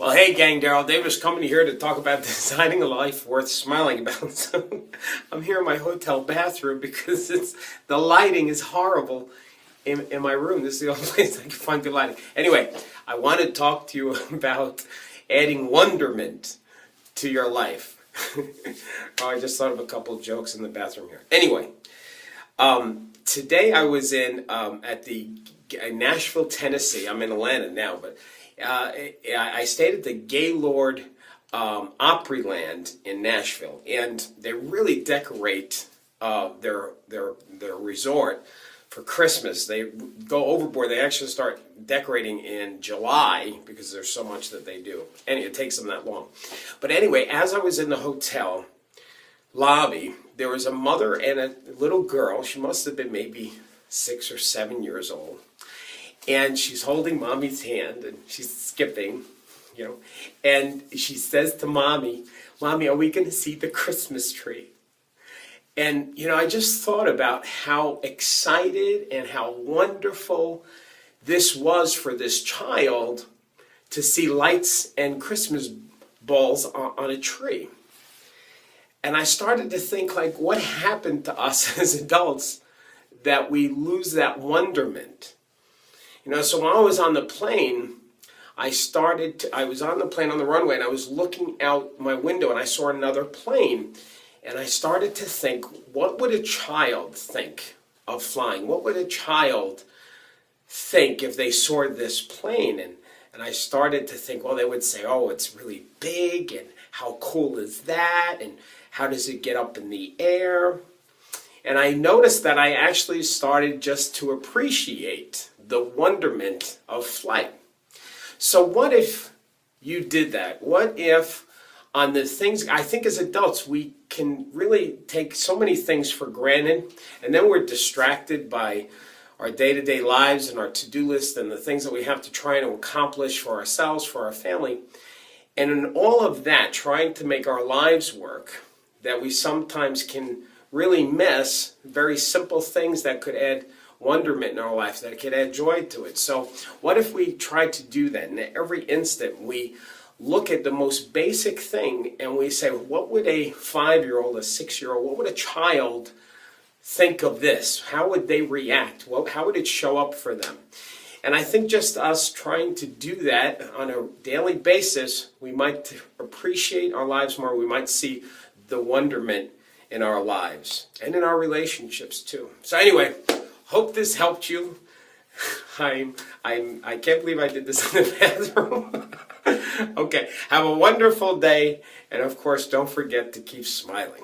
Well, hey gang, Daryl Davis coming here to talk about designing a life worth smiling about. So I'm here in my hotel bathroom because the lighting is horrible in my room. This is the only place I can find good lighting. Anyway, I want to talk to you about adding wonderment to your life. Oh, I just thought of a couple of jokes in the bathroom here. Anyway, today I was in Nashville, Tennessee. I'm in Atlanta now, but I stayed at the Gaylord Opryland in Nashville, and they really decorate their resort for Christmas. They go overboard. They actually start decorating in July because there's so much that they do. And it takes them that long. But anyway, as I was in the hotel lobby, there was a mother and a little girl. She must have been maybe 6 or 7 years old. And she's holding Mommy's hand, and she's skipping, and she says to Mommy, "Mommy, are we going to see the Christmas tree?" And, I just thought about how excited and how wonderful this was for this child to see lights and Christmas balls on a tree. And I started to think, what happened to us as adults that we lose that wonderment? So while I was on the plane, I was on the plane on the runway, and I was looking out my window, and I saw another plane. And I started to think, what would a child think of flying? What would a child think if they saw this plane? And I started to think, well, they would say, oh, it's really big, and how cool is that? And how does it get up in the air? And I noticed that I actually started just to appreciate the wonderment of flight. So what if you did that? What if on the things, I think as adults, we can really take so many things for granted, and then we're distracted by our day-to-day lives and our to-do list and the things that we have to try to accomplish for ourselves, for our family. And in all of that, trying to make our lives work, that we sometimes can really miss very simple things that could add wonderment in our life, that could add joy to it. So what if we try to do that? And at every instant we look at the most basic thing and we say, what would a 5-year-old, a 6-year-old, what would a child think of this? How would they react? How would it show up for them? And I think just us trying to do that on a daily basis, we might appreciate our lives more. We might see the wonderment in our lives and in our relationships too. So anyway, hope this helped you. I can't believe I did this in the bathroom. Okay, have a wonderful day, and of course, don't forget to keep smiling.